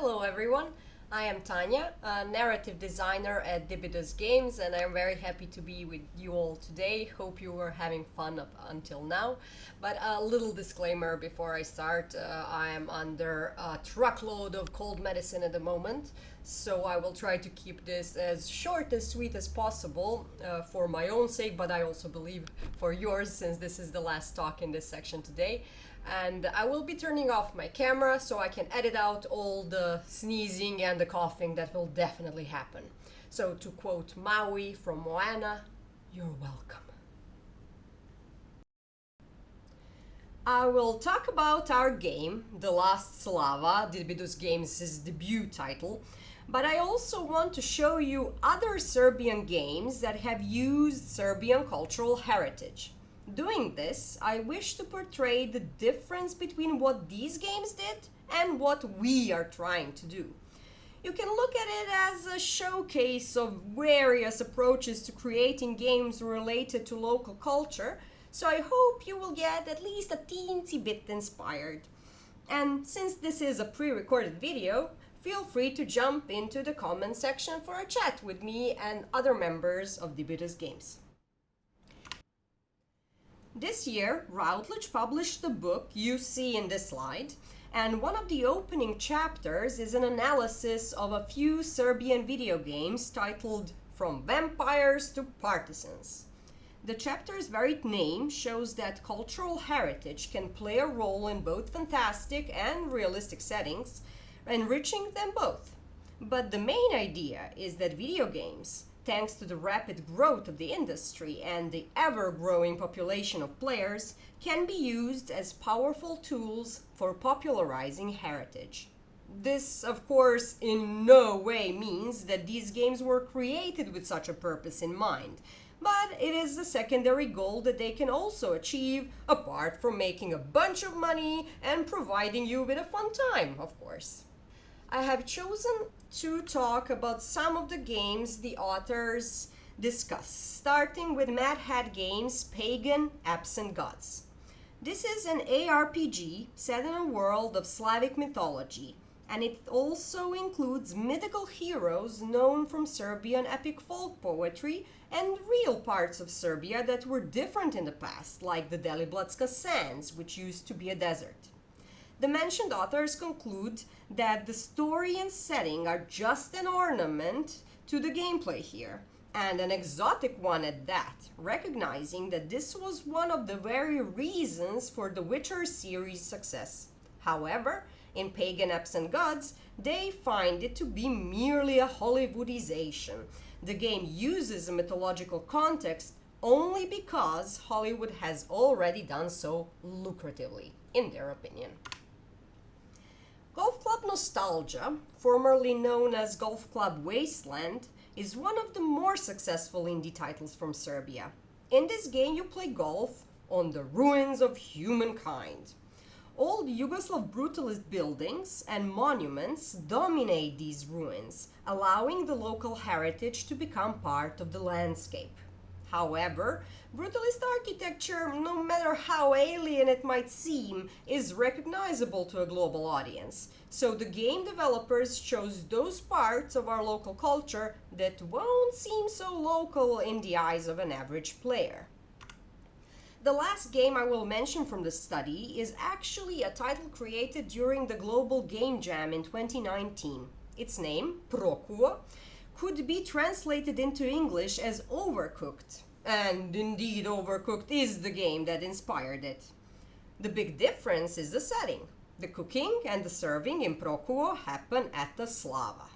Hello everyone, I am Tanya, a narrative designer at Dibidos Games, and I'm very happy to be with you all today. Hope you were having fun up until now. But a little disclaimer before I start, I am under a truckload of cold medicine at the moment, so I will try to keep this as short and sweet as possible for my own sake, but I also believe for yours, since this is the last talk in this section today. And I will be turning off my camera so I can edit out all the sneezing and the coughing that will definitely happen. So to quote Maui from Moana, you're welcome. I will talk about our game, The Last Slava, Dibidos Games' debut title, but I also want to show you other Serbian games that have used Serbian cultural heritage. Doing this, I wish to portray the difference between what these games did and what we are trying to do. You can look at it as a showcase of various approaches to creating games related to local culture, so I hope you will get at least a teensy bit inspired. And since this is a pre-recorded video, feel free to jump into the comment section for a chat with me and other members of Dibidos Games. This year, Routledge published the book you see in this slide, and one of the opening chapters is an analysis of a few Serbian video games titled From Vampires to Partisans. The chapter's very name shows that cultural heritage can play a role in both fantastic and realistic settings, enriching them both. But the main idea is that video games, thanks to the rapid growth of the industry and the ever-growing population of players, can be used as powerful tools for popularizing heritage. This, of course, in no way means that these games were created with such a purpose in mind, but it is a secondary goal that they can also achieve, apart from making a bunch of money and providing you with a fun time, of course. I have chosen to talk about some of the games the authors discuss, starting with Mad Hat Games' Pagan Absent Gods. This is an ARPG set in a world of Slavic mythology, and it also includes mythical heroes known from Serbian epic folk poetry and real parts of Serbia that were different in the past, like the Deliblatska Sands, which used to be a desert. The mentioned authors conclude that the story and setting are just an ornament to the gameplay here, and an exotic one at that, recognizing that this was one of the very reasons for the Witcher series' success. However, in Pagan Absent Gods, they find it to be merely a Hollywoodization. The game uses a mythological context only because Hollywood has already done so lucratively, in their opinion. Golf Club Nostalgia, formerly known as Golf Club Wasteland, is one of the more successful indie titles from Serbia. In this game you play golf on the ruins of humankind. Old Yugoslav brutalist buildings and monuments dominate these ruins, allowing the local heritage to become part of the landscape. However, brutalist architecture, no matter how alien it might seem, is recognizable to a global audience. So the game developers chose those parts of our local culture that won't seem so local in the eyes of an average player. The last game I will mention from the study is actually a title created during the Global Game Jam in 2019. Its name, Prokuo, could be translated into English as Overcooked. And indeed, Overcooked is the game that inspired it. The big difference is the setting. The cooking and the serving in Prokuo happen at the Slava.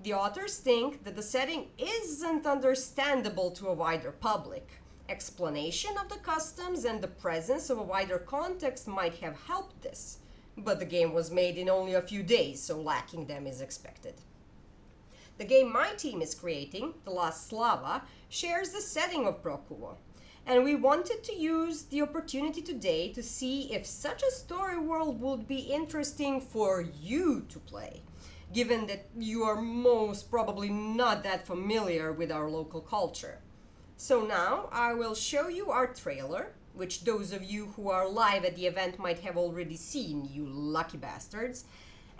The authors think that the setting isn't understandable to a wider public. Explanation of the customs and the presence of a wider context might have helped this, but the game was made in only a few days, so lacking them is expected. The game my team is creating, The Last Slava, shares the setting of Prokuo, and we wanted to use the opportunity today to see if such a story world would be interesting for you to play, given that you are most probably not that familiar with our local culture. So now I will show you our trailer, which those of you who are live at the event might have already seen, you lucky bastards,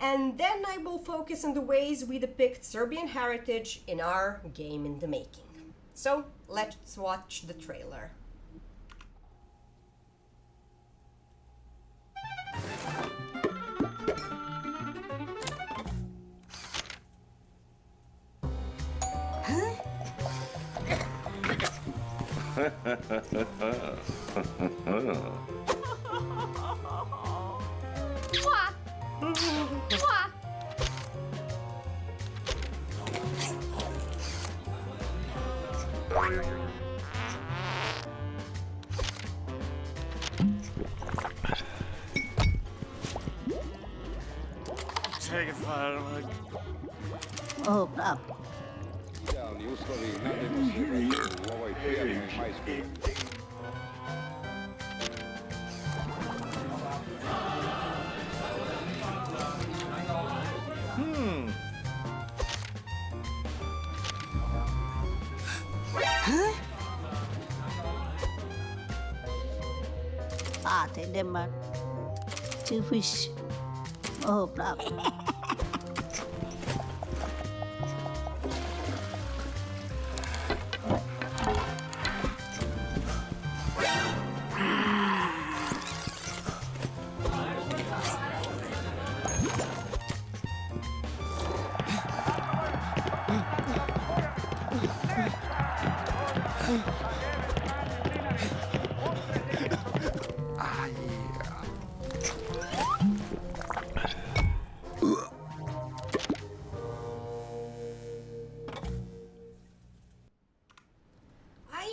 And then I will focus on the ways we depict Serbian heritage in our game in the making. So let's watch the trailer. Oh, bravo. Idealni uslovi, nadajmo se da će u ovoj prijatnoj majskoj Te Denmark. Two fish. Oh, bravo.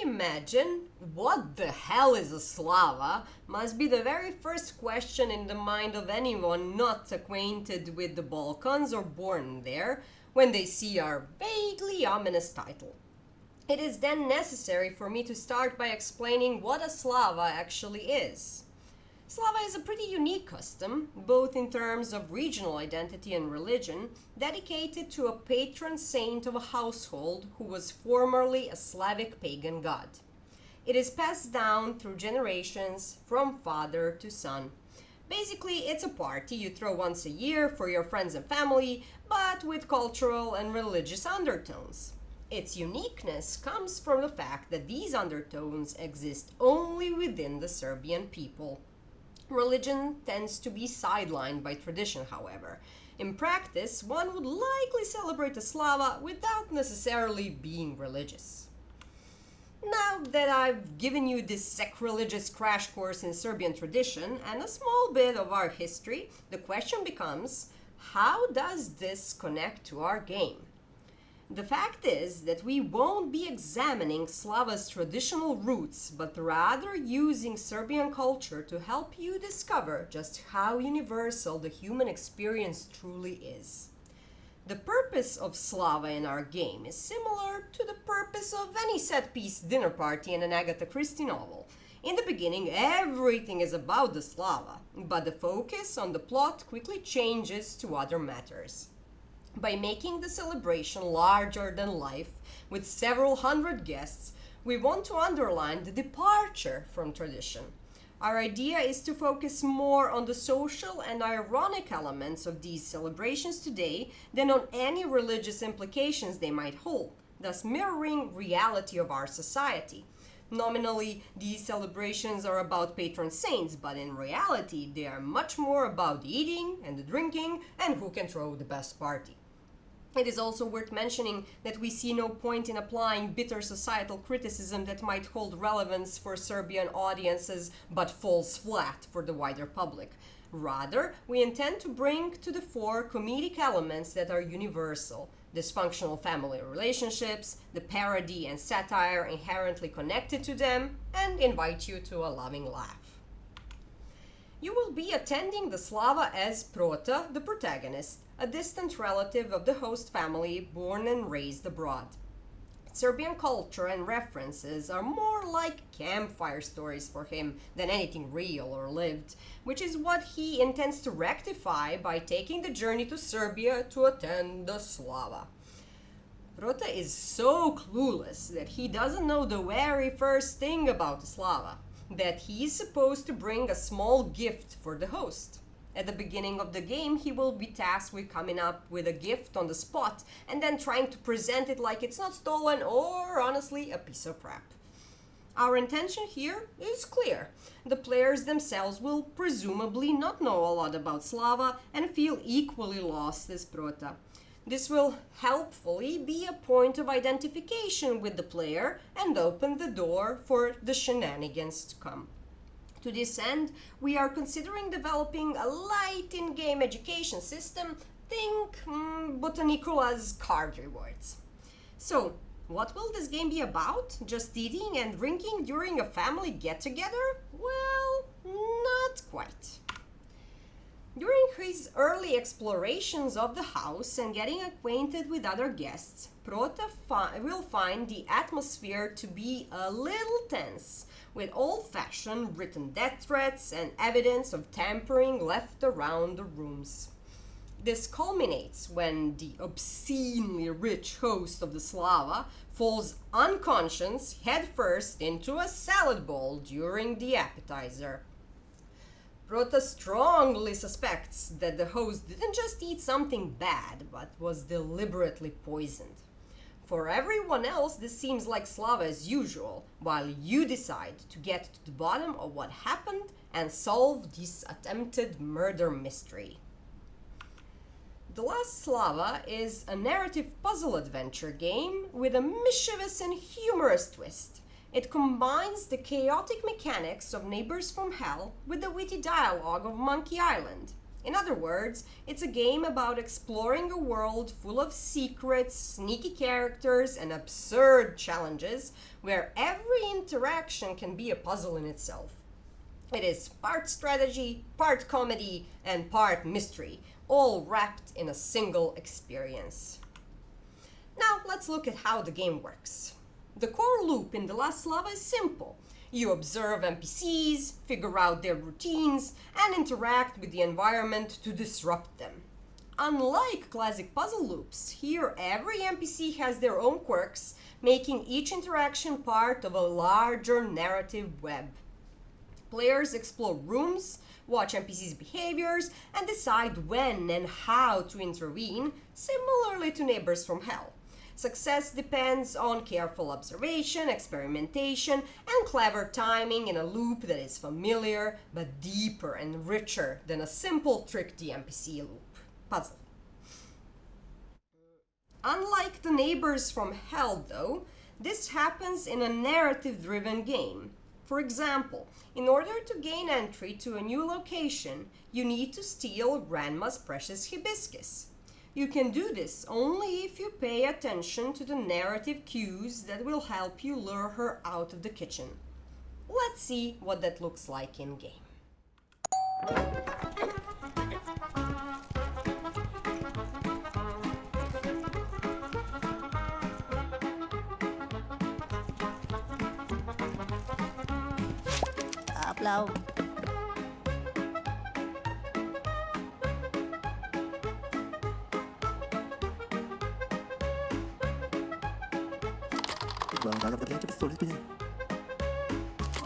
Imagine what the hell is a Slava must be the very first question in the mind of anyone not acquainted with the Balkans or born there when they see our vaguely ominous title. It is then necessary for me to start by explaining what a Slava actually is. Slava is a pretty unique custom, both in terms of regional identity and religion, dedicated to a patron saint of a household who was formerly a Slavic pagan god. It is passed down through generations from father to son. Basically, it's a party you throw once a year for your friends and family, but with cultural and religious undertones. Its uniqueness comes from the fact that these undertones exist only within the Serbian people. Religion tends to be sidelined by tradition, however. In practice, one would likely celebrate a Slava without necessarily being religious. Now that I've given you this sacrilegious crash course in Serbian tradition and a small bit of our history, the question becomes, how does this connect to our game? The fact is that we won't be examining Slava's traditional roots, but rather using Serbian culture to help you discover just how universal the human experience truly is. The purpose of Slava in our game is similar to the purpose of any set-piece dinner party in an Agatha Christie novel. In the beginning, everything is about the Slava, but the focus on the plot quickly changes to other matters. By making the celebration larger than life, with several hundred guests, we want to underline the departure from tradition. Our idea is to focus more on the social and ironic elements of these celebrations today than on any religious implications they might hold, thus mirroring reality of our society. Nominally, these celebrations are about patron saints, but in reality, they are much more about the eating and the drinking and who can throw the best party. It is also worth mentioning that we see no point in applying bitter societal criticism that might hold relevance for Serbian audiences but falls flat for the wider public. Rather, we intend to bring to the fore comedic elements that are universal, dysfunctional family relationships, the parody and satire inherently connected to them, and invite you to a loving laugh. You will be attending the Slava as Prota, the protagonist, a distant relative of the host family born and raised abroad. Serbian culture and references are more like campfire stories for him than anything real or lived, which is what he intends to rectify by taking the journey to Serbia to attend the Slava. Prota is so clueless that he doesn't know the very first thing about the Slava, that he is supposed to bring a small gift for the host. At the beginning of the game, he will be tasked with coming up with a gift on the spot and then trying to present it like it's not stolen or, honestly, a piece of crap. Our intention here is clear. The players themselves will presumably not know a lot about Slava and feel equally lost as Prota. This will helpfully be a point of identification with the player and open the door for the shenanigans to come. To this end, we are considering developing a light in-game education system, think botanical as card rewards. So, what will this game be about? Just eating and drinking during a family get-together? Well, not quite. During his early explorations of the house and getting acquainted with other guests, Prota will find the atmosphere to be a little tense, with old-fashioned written death threats and evidence of tampering left around the rooms. This culminates when the obscenely rich host of the Slava falls unconscious headfirst into a salad bowl during the appetizer. Prota strongly suspects that the host didn't just eat something bad, but was deliberately poisoned. For everyone else, this seems like Slava as usual, while you decide to get to the bottom of what happened and solve this attempted murder mystery. The Last Slava is a narrative puzzle adventure game with a mischievous and humorous twist. It combines the chaotic mechanics of Neighbors from Hell with the witty dialogue of Monkey Island. In other words, it's a game about exploring a world full of secrets, sneaky characters, and absurd challenges where every interaction can be a puzzle in itself. It is part strategy, part comedy, and part mystery, all wrapped in a single experience. Now let's look at how the game works. The core loop in The Last Slava is simple. You observe NPCs, figure out their routines, and interact with the environment to disrupt them. Unlike classic puzzle loops, here every NPC has their own quirks, making each interaction part of a larger narrative web. Players explore rooms, watch NPCs' behaviors, and decide when and how to intervene, similarly to Neighbors from Hell. Success depends on careful observation, experimentation, and clever timing in a loop that is familiar but deeper and richer than a simple trick the NPC loop puzzle. Unlike the Neighbors from Hell, though, this happens in a narrative-driven game. For example, in order to gain entry to a new location, you need to steal Grandma's precious hibiscus. You can do this only if you pay attention to the narrative cues that will help you lure her out of the kitchen. Let's see what that looks like in game. Upload. WLG25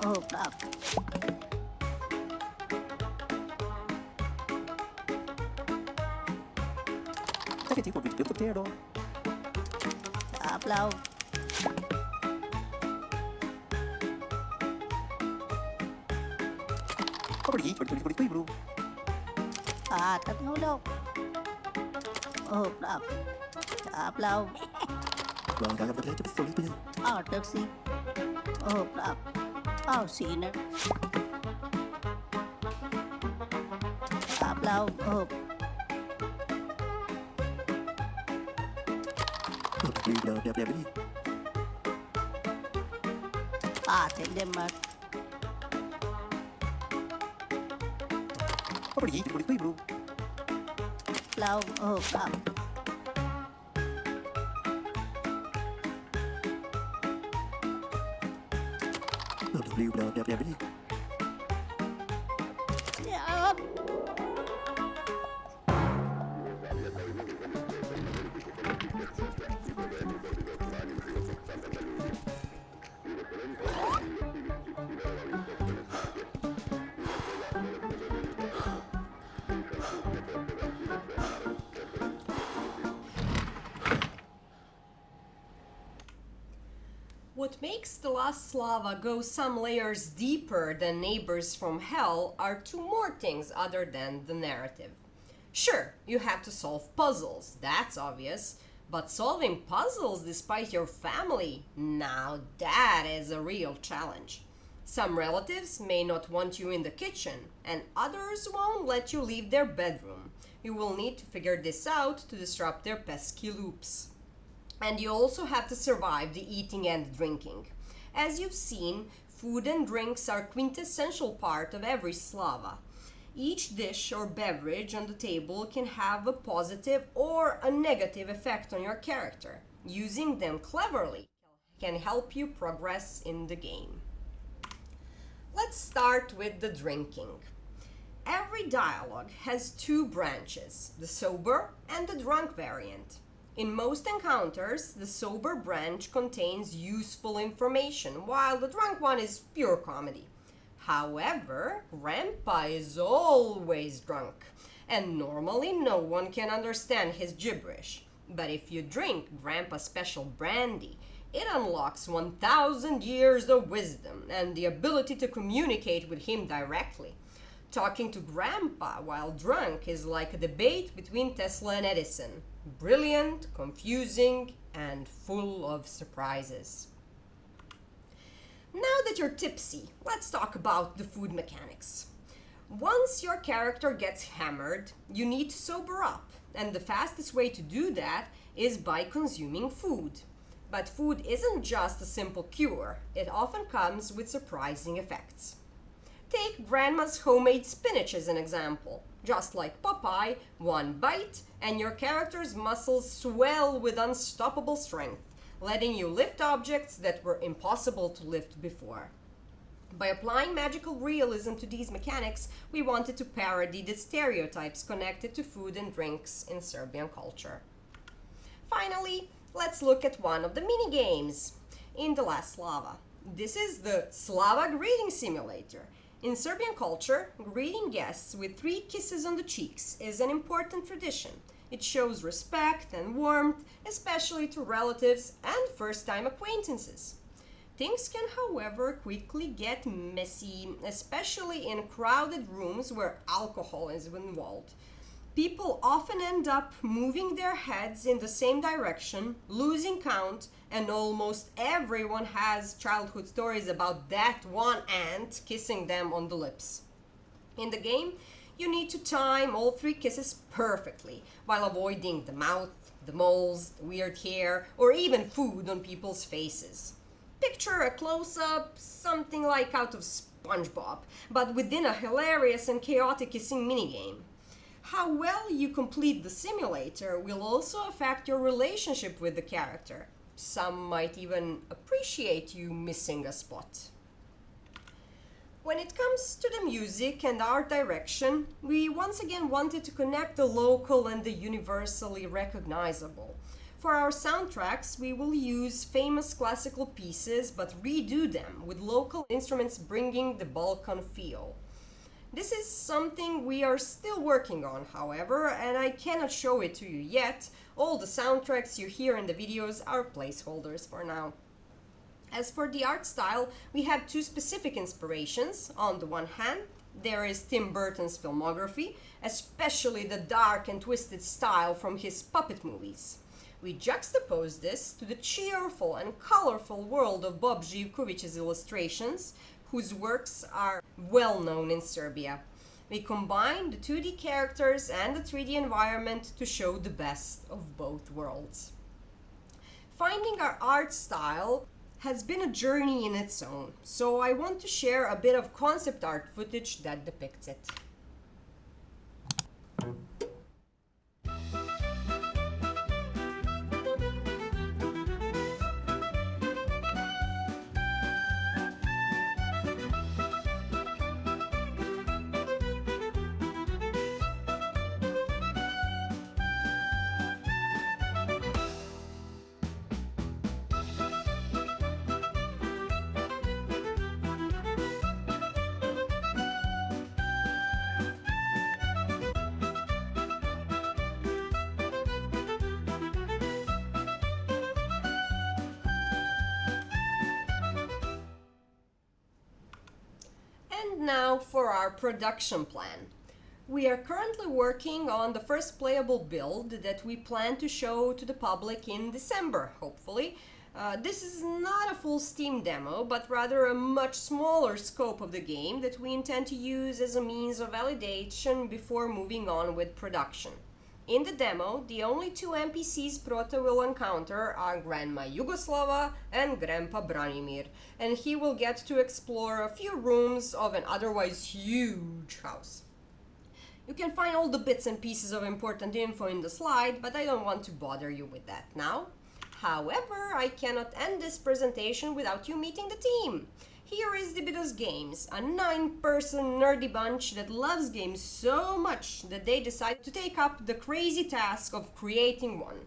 Oh, crap. Upload. Tatnulog. Oh, crap. Upload. Oh, taxi. Oh, crap. Oh, sinner. Upload. Oh. Tell them what. Upload. Oh, crap. WLG25 Yeah. What makes The Last Slava go some layers deeper than Neighbors from Hell are two more things other than the narrative. Sure, you have to solve puzzles, that's obvious, but solving puzzles despite your family, now that is a real challenge. Some relatives may not want you in the kitchen, and others won't let you leave their bedroom. You will need to figure this out to disrupt their pesky loops. And you also have to survive the eating and drinking. As you've seen, food and drinks are quintessential part of every Slava. Each dish or beverage on the table can have a positive or a negative effect on your character. Using them cleverly can help you progress in the game. Let's start with the drinking. Every dialogue has two branches, the sober and the drunk variant. In most encounters, the sober branch contains useful information, while the drunk one is pure comedy. However, Grandpa is always drunk, and normally no one can understand his gibberish. But if you drink Grandpa's special brandy, it unlocks 1,000 years of wisdom and the ability to communicate with him directly. Talking to Grandpa while drunk is like a debate between Tesla and Edison. Brilliant, confusing, and full of surprises. Now that you're tipsy, let's talk about the food mechanics. Once your character gets hammered, you need to sober up, and the fastest way to do that is by consuming food. But food isn't just a simple cure, it often comes with surprising effects. Take Grandma's homemade spinach as an example. Just like Popeye, one bite and your character's muscles swell with unstoppable strength, letting you lift objects that were impossible to lift before. By applying magical realism to these mechanics, we wanted to parody the stereotypes connected to food and drinks in Serbian culture. Finally, let's look at one of the mini-games in The Last Slava. This is the Slava greeting simulator. In Serbian culture, greeting guests with 3 kisses on the cheeks is an important tradition. It shows respect and warmth, especially to relatives and first-time acquaintances. Things can, however, quickly get messy, especially in crowded rooms where alcohol is involved. People often end up moving their heads in the same direction, losing count, and almost everyone has childhood stories about that one aunt kissing them on the lips. In the game, you need to time all 3 kisses perfectly while avoiding the mouth, the moles, the weird hair, or even food on people's faces. Picture a close-up, something like out of SpongeBob, but within a hilarious and chaotic kissing minigame. How well you complete the simulator will also affect your relationship with the character. Some might even appreciate you missing a spot. When it comes to the music and art direction, we once again wanted to connect the local and the universally recognizable. For our soundtracks, we will use famous classical pieces but redo them with local instruments bringing the Balkan feel. This is something we are still working on, however, and I cannot show it to you yet. All the soundtracks you hear in the videos are placeholders for now. As for the art style, we have 2 specific inspirations. On the one hand, there is Tim Burton's filmography, especially the dark and twisted style from his puppet movies. We juxtapose this to the cheerful and colorful world of Bob Živković's illustrations, whose works are well known in Serbia. We combine the 2D characters and the 3D environment to show the best of both worlds. Finding our art style has been a journey in its own, so I want to share a bit of concept art footage that depicts it. now for our production plan. We are currently working on the first playable build that we plan to show to the public in December, hopefully. This is not a full Steam demo, but rather a much smaller scope of the game that we intend to use as a means of validation before moving on with production. In the demo, the only two NPCs Prota will encounter are Grandma Yugoslava and Grandpa Branimir, and he will get to explore a few rooms of an otherwise huge house. You can find all the bits and pieces of important info in the slide, but I don't want to bother you with that now. However, I cannot end this presentation without you meeting the team. Here is Dibidos Games, a 9-person nerdy bunch that loves games so much that they decided to take up the crazy task of creating one.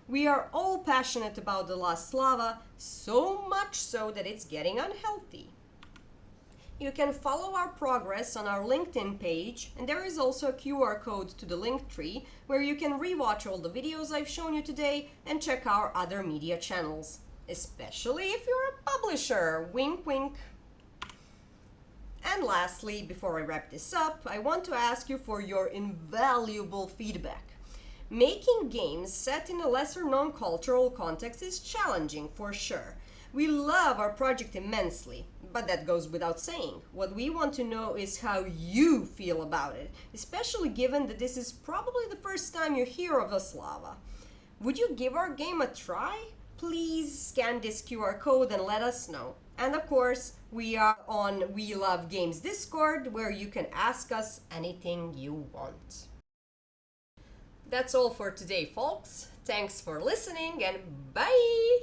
We are all passionate about the last Slava, so much so that it's getting unhealthy. You can follow our progress on our LinkedIn page, and there is also a QR code to the link tree where you can rewatch all the videos I've shown you today and check our other media channels. Especially if you're a publisher, wink wink. And lastly, before I wrap this up, I want to ask you for your invaluable feedback. Making games set in a lesser known cultural context is challenging for sure. We love our project immensely, but that goes without saying. What we want to know is how you feel about it, especially given that this is probably the first time you hear of a Slava. Would you give our game a try? Please scan this QR code and let us know. And of course, we are on We Love Games Discord, where you can ask us anything you want. That's all for today, folks. Thanks for listening, and bye!